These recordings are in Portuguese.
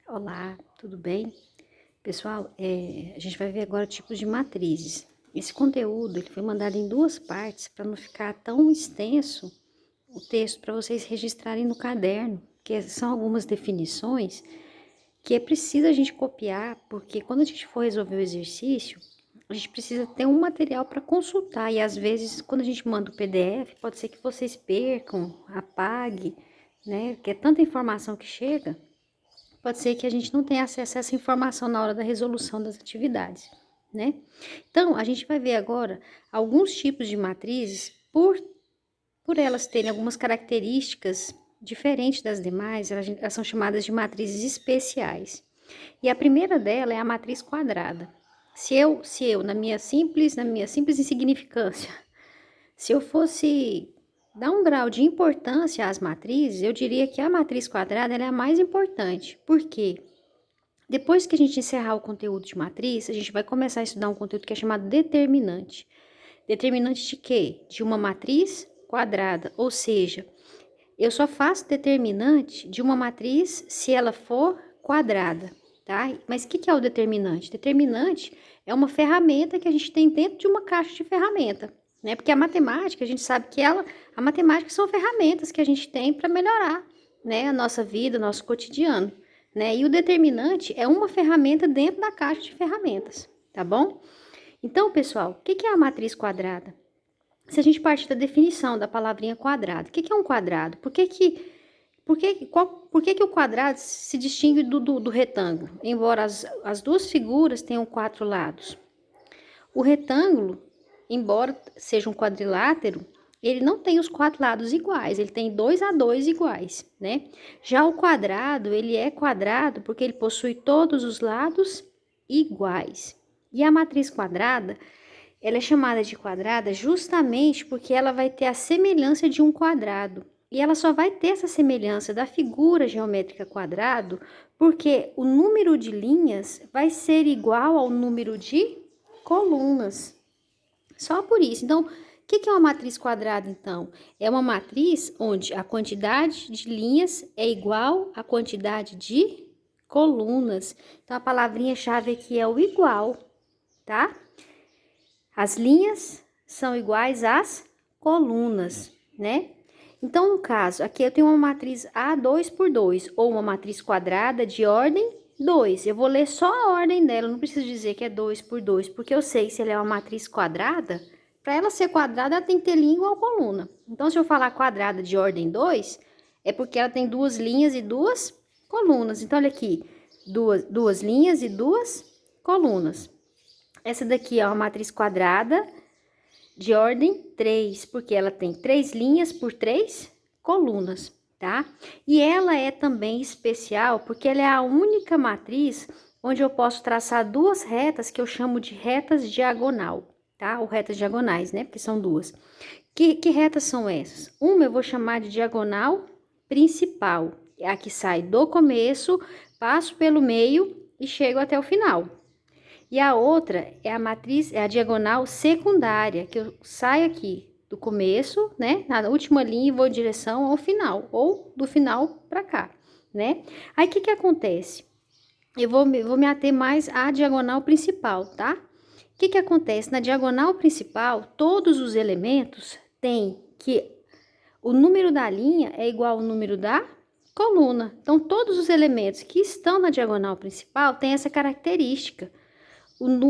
Olá, tudo bem? Pessoal, a gente vai ver agora tipos de matrizes. Esse conteúdo ele foi mandado em duas partes para não ficar tão extenso o texto para vocês registrarem no caderno, que são algumas definições que é preciso a gente copiar, porque quando a gente for resolver o exercício, a gente precisa ter um material para consultar e às vezes quando a gente manda o PDF, pode ser que vocês percam, apague, né? Que é tanta informação que chega. Pode ser que a gente não tenha acesso a essa informação na hora da resolução das atividades, né? Então, a gente vai ver agora alguns tipos de matrizes, por elas terem algumas características diferentes das demais, elas são chamadas de matrizes especiais. E a primeira dela é a matriz quadrada. Se eu na minha simples insignificância, se eu fosse dar um grau de importância às matrizes, eu diria que a matriz quadrada ela é a mais importante. Por quê? Depois que a gente encerrar o conteúdo de matriz, a gente vai começar a estudar um conteúdo que é chamado determinante. Determinante de quê? De uma matriz quadrada, ou seja, eu só faço determinante de uma matriz se ela for quadrada, tá? Mas o que é o determinante? Determinante é uma ferramenta que a gente tem dentro de uma caixa de ferramenta, né? Porque a matemática, a gente sabe que a matemática são ferramentas que a gente tem para melhorar, né, a nossa vida, o nosso cotidiano, né? E o determinante é uma ferramenta dentro da caixa de ferramentas, tá bom? Então, pessoal, o que é a matriz quadrada? Se a gente partir da definição da palavrinha quadrado, o que é um quadrado? Por que que o quadrado se distingue do retângulo? Embora as duas figuras tenham 4 lados. O retângulo, embora seja um quadrilátero, ele não tem os 4 lados iguais, ele tem 2 a 2 iguais, né? Já o quadrado, ele é quadrado porque ele possui todos os lados iguais. E a matriz quadrada, ela é chamada de quadrada justamente porque ela vai ter a semelhança de um quadrado. E ela só vai ter essa semelhança da figura geométrica quadrado porque o número de linhas vai ser igual ao número de colunas. Só por isso. Então, o que é uma matriz quadrada, então? É uma matriz onde a quantidade de linhas é igual à quantidade de colunas. Então, a palavrinha-chave aqui é o igual, tá? As linhas são iguais às colunas, né? Então, no caso, aqui eu tenho uma matriz A2 por 2, ou uma matriz quadrada de ordem 2. Eu vou ler só a ordem dela, não preciso dizer que é 2 por 2, porque eu sei que se ela é uma matriz quadrada, para ela ser quadrada, ela tem que ter linha igual coluna. Então, se eu falar quadrada de ordem 2, é porque ela tem 2 linhas e 2 colunas. Então, olha aqui, duas linhas e 2 colunas. Essa daqui é uma matriz quadrada de ordem 3, porque ela tem 3 linhas por 3 colunas, tá? E ela é também especial porque ela é a única matriz onde eu posso traçar duas retas que eu chamo de retas diagonal, tá? Ou retas diagonais, né? Porque são duas. Que retas são essas? Uma eu vou chamar de diagonal principal, é a que sai do começo, passo pelo meio e chego até o final. E a outra é a matriz, é a diagonal secundária, que eu saio aqui do começo, né, na última linha e vou em direção ao final, ou do final para cá, né? Aí, o que acontece? Eu vou me ater mais à diagonal principal, tá? O que acontece? Na diagonal principal, todos os elementos têm que o número da linha é igual ao número da coluna. Então, todos os elementos que estão na diagonal principal têm essa característica.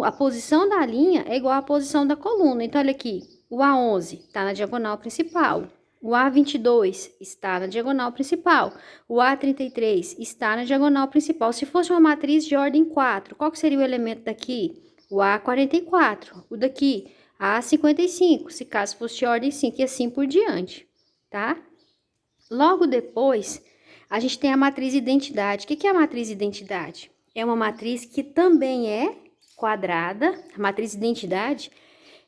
A posição da linha é igual à posição da coluna. Então, olha aqui, o A11 está na diagonal principal. O A22 está na diagonal principal. O A33 está na diagonal principal. Se fosse uma matriz de ordem 4, qual que seria o elemento daqui? O A44. O daqui, A55, se caso fosse de ordem 5, e assim por diante, tá? Logo depois, a gente tem a matriz identidade. O que é a matriz identidade? É uma matriz que também é quadrada. A matriz identidade,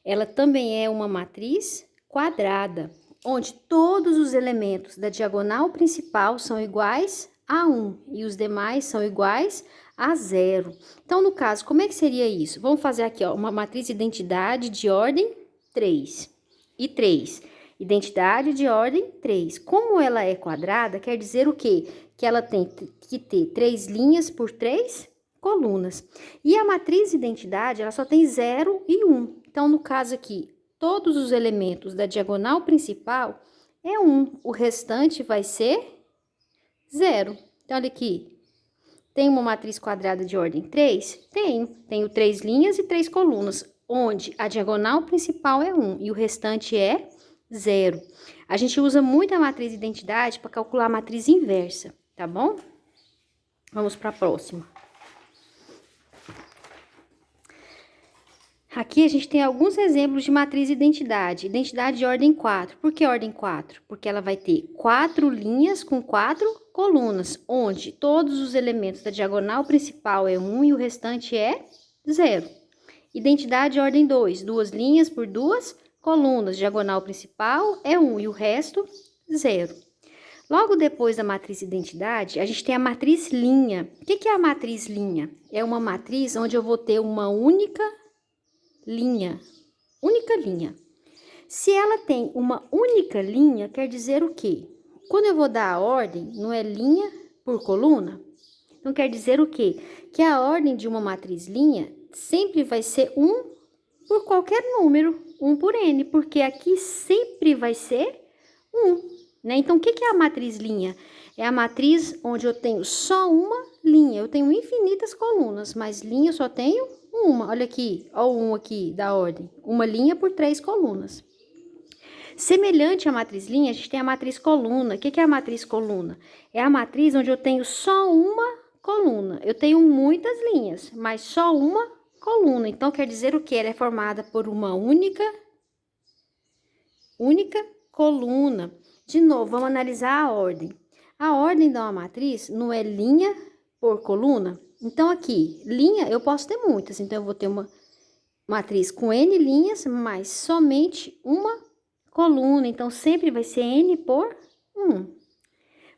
ela também é uma matriz quadrada, onde todos os elementos da diagonal principal são iguais a 1 e os demais são iguais a 0. Então, no caso, como é que seria isso? Vamos fazer aqui, ó, uma matriz identidade de ordem 3 e 3. Identidade de ordem 3. Como ela é quadrada, quer dizer o quê? que ela tem que ter 3 linhas por 3 colunas. E a matriz identidade, ela só tem 0 e 1. Então, no caso aqui, todos os elementos da diagonal principal é 1. O restante vai ser 0. Então, olha aqui. Tem uma matriz quadrada de ordem 3? Tenho 3 linhas e 3 colunas, onde a diagonal principal é 1 e o restante é 0. A gente usa muito a matriz identidade para calcular a matriz inversa, tá bom? Vamos para a próxima. Aqui a gente tem alguns exemplos de matriz identidade. Identidade de ordem 4. Por que ordem 4? Porque ela vai ter 4 linhas com 4 colunas, onde todos os elementos da diagonal principal é 1 e o restante é 0. Identidade de ordem 2. 2 linhas por 2 colunas. Diagonal principal é 1 e o resto, 0. Logo depois da matriz identidade, a gente tem a matriz linha. O que é a matriz linha? É uma matriz onde eu vou ter uma única linha. Se ela tem uma única linha, quer dizer o quê? Quando eu vou dar a ordem, não é linha por coluna? Então, quer dizer o quê? Que a ordem de uma matriz linha sempre vai ser 1 por qualquer número, 1 por n, porque aqui sempre vai ser 1, né? Então, o que é a matriz linha? É a matriz onde eu tenho só uma linha. Eu tenho infinitas colunas, mas linha eu só tenho uma. Olha aqui, ó o 1 aqui da ordem. Uma linha por 3 colunas. Semelhante à matriz linha, a gente tem a matriz coluna. O que é a matriz coluna? É a matriz onde eu tenho só uma coluna. Eu tenho muitas linhas, mas só uma coluna. Então, quer dizer o quê? Ela é formada por uma única coluna. De novo, vamos analisar a ordem. A ordem de uma matriz não é linha por coluna? Então, aqui, linha, eu posso ter muitas. Então, eu vou ter uma matriz com n linhas, mas somente uma coluna. Então, sempre vai ser n por 1.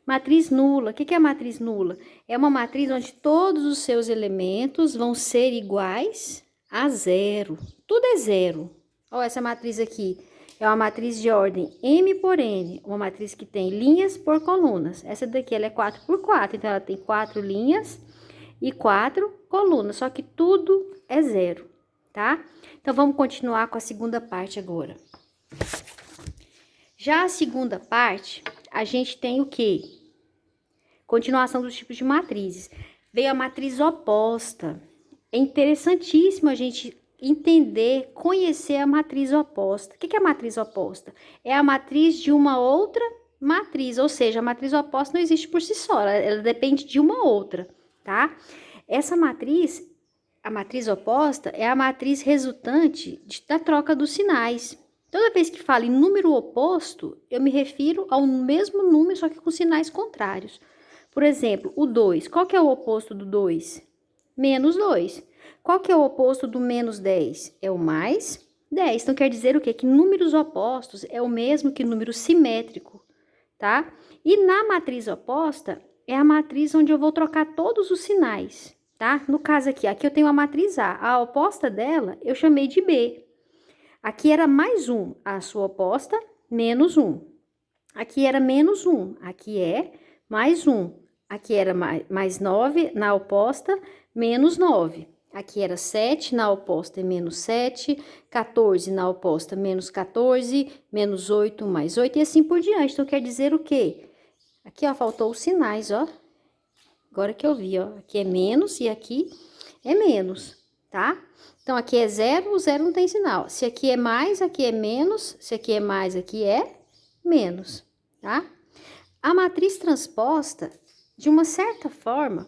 Matriz nula. O que é a matriz nula? É uma matriz onde todos os seus elementos vão ser iguais a 0. Tudo é 0. Olha essa matriz aqui. É uma matriz de ordem m por n, uma matriz que tem linhas por colunas. Essa daqui ela é 4 por 4, então ela tem 4 linhas e 4 colunas, só que tudo é 0, tá? Então, vamos continuar com a segunda parte agora. Já a segunda parte, a gente tem o quê? Continuação dos tipos de matrizes. Veio a matriz oposta. É interessantíssimo a gente entender, conhecer a matriz oposta. O que é a matriz oposta? É a matriz de uma outra matriz, ou seja, a matriz oposta não existe por si só, ela depende de uma outra, tá? Essa matriz, a matriz oposta, é a matriz resultante da troca dos sinais. Toda vez que falo em número oposto, eu me refiro ao mesmo número, só que com sinais contrários. Por exemplo, o 2, qual que é o oposto do 2? Menos 2. Qual que é o oposto do menos 10? É o mais 10. Então, quer dizer o quê? Que números opostos é o mesmo que número simétrico, tá? E na matriz oposta, é a matriz onde eu vou trocar todos os sinais, tá? No caso aqui eu tenho a matriz A. A oposta dela, eu chamei de B. Aqui era mais 1, a sua oposta, menos 1. Aqui era menos 1, aqui é mais 1. Aqui era mais 9, na oposta, menos 9. Aqui era 7, na oposta é menos 7, 14 na oposta, menos 14, menos 8, mais 8 e assim por diante. Então, quer dizer o quê? Aqui, ó, faltou os sinais, ó. Agora que eu vi, ó, aqui é menos e aqui é menos, tá? Então, aqui é 0, o 0 não tem sinal. Se aqui é mais, aqui é menos. Se aqui é mais, aqui é menos, tá? A matriz transposta, de uma certa forma,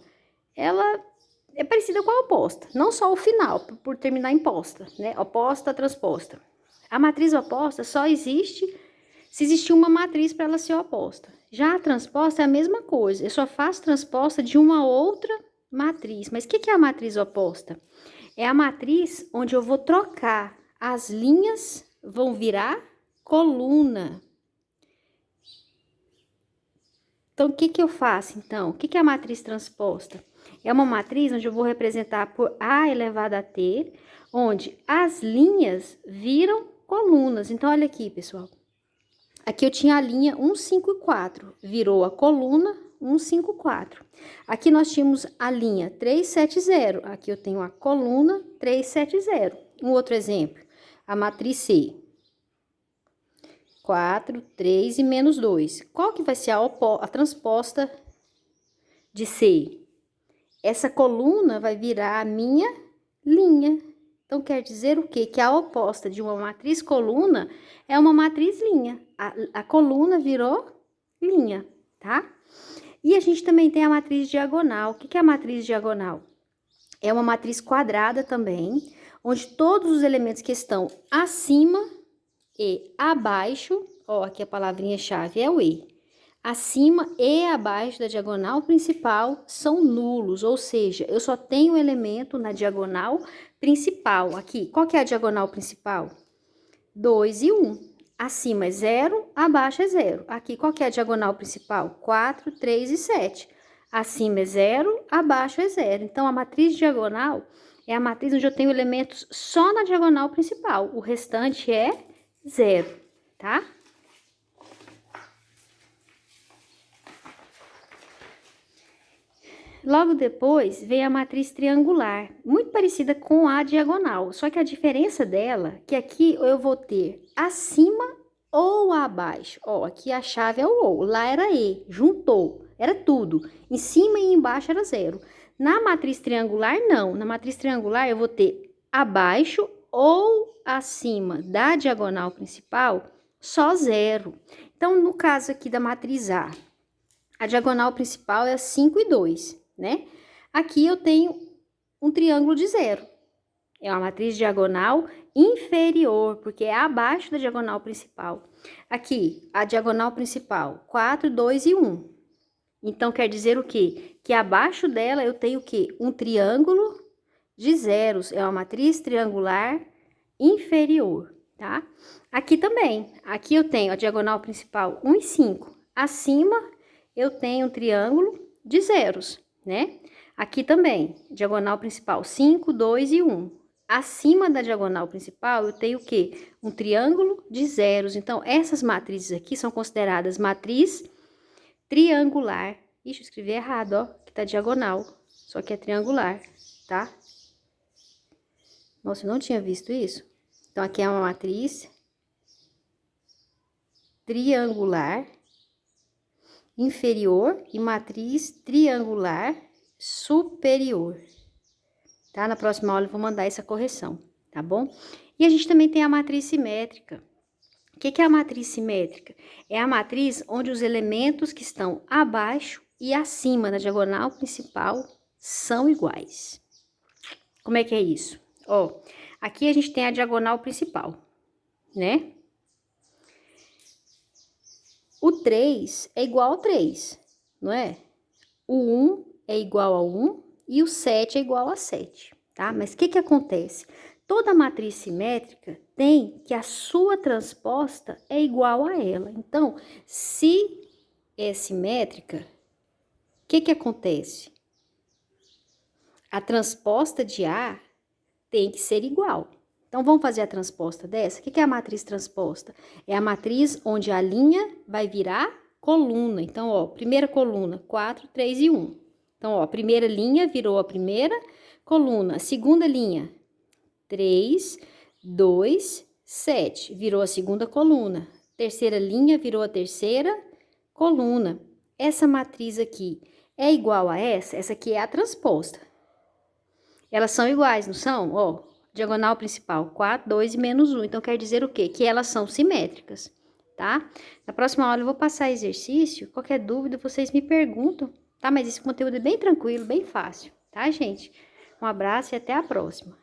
ela é parecida com a oposta, não só o final, por terminar em posta, né? Oposta, transposta. A matriz oposta só existe se existir uma matriz para ela ser oposta. Já a transposta é a mesma coisa, eu só faço transposta de uma outra matriz. Mas o que é a matriz oposta? É a matriz onde eu vou trocar, as linhas vão virar coluna. Então, o que eu faço, então? O que é a matriz transposta? É uma matriz onde eu vou representar por A elevado a T, onde as linhas viram colunas. Então, olha aqui, pessoal. Aqui eu tinha a linha 1, 5 e 4. Virou a coluna 1, 5, 4. Aqui nós tínhamos a linha 3, 7, 0. Aqui eu tenho a coluna 3, 7, 0. Um outro exemplo, a matriz C. 4, 3 e menos 2. Qual que vai ser a transposta de C? Essa coluna vai virar a minha linha. Então, quer dizer o quê? Que a oposta de uma matriz coluna é uma matriz linha. A coluna virou linha, tá? E a gente também tem a matriz diagonal. O que é a matriz diagonal? É uma matriz quadrada também, onde todos os elementos que estão acima e abaixo, ó, aqui a palavrinha-chave é o E. Acima e abaixo da diagonal principal são nulos, ou seja, eu só tenho elemento na diagonal principal. Aqui, qual que é a diagonal principal? 2 e 1. Acima é 0, abaixo é 0. Aqui, qual que é a diagonal principal? 4, 3 e 7. Acima é 0, abaixo é 0. Então, a matriz diagonal é a matriz onde eu tenho elementos só na diagonal principal. O restante é 0, tá? Logo depois vem a matriz triangular, muito parecida com a diagonal, só que a diferença dela é que aqui eu vou ter acima ou abaixo. Ó, aqui a chave é o ou, lá era e, juntou, era tudo. Em cima e embaixo era 0. Na matriz triangular, não. Na matriz triangular eu vou ter abaixo ou acima da diagonal principal, só 0. Então, no caso aqui da matriz a diagonal principal é 5 e 2. Né? Aqui eu tenho um triângulo de 0. É uma matriz diagonal inferior, porque é abaixo da diagonal principal. Aqui, a diagonal principal, 4, 2 e 1. Então, quer dizer o quê? Que abaixo dela eu tenho o quê? Um triângulo de zeros. É uma matriz triangular inferior, tá? Aqui também. Aqui eu tenho a diagonal principal 1 e 5. Acima, eu tenho um triângulo de zeros, né? Aqui também, diagonal principal 5, 2 e 1. Acima da diagonal principal, eu tenho o quê? Um triângulo de zeros. Então, essas matrizes aqui são consideradas matriz triangular. Ixi, eu escrevi errado, ó, que tá diagonal, só que é triangular, tá? Nossa, eu não tinha visto isso. Então, aqui é uma matriz triangular inferior e matriz triangular superior, tá? Na próxima aula eu vou mandar essa correção, tá bom? E a gente também tem a matriz simétrica. O que é a matriz simétrica? É a matriz onde os elementos que estão abaixo e acima da diagonal principal são iguais. Como é que é isso? Ó, aqui a gente tem a diagonal principal, né? O 3 é igual ao 3, não é? O 1 é igual a 1 e o 7 é igual a 7, tá? Mas o que acontece? Toda matriz simétrica tem que a sua transposta é igual a ela. Então, se é simétrica, o que acontece? A transposta de A tem que ser igual. Então, vamos fazer a transposta dessa? O que é a matriz transposta? É a matriz onde a linha vai virar coluna. Então, ó, primeira coluna, 4, 3 e 1. Então, ó, a primeira linha virou a primeira coluna. A segunda linha, 3, 2, 7. Virou a segunda coluna. Terceira linha virou a terceira coluna. Essa matriz aqui é igual a essa? Essa aqui é a transposta. Elas são iguais, não são? Ó. Diagonal principal, 4, 2 e menos 1. Então, quer dizer o quê? Que elas são simétricas, tá? Na próxima aula eu vou passar exercício. Qualquer dúvida, vocês me perguntam, tá? Mas esse conteúdo é bem tranquilo, bem fácil, tá, gente? Um abraço e até a próxima.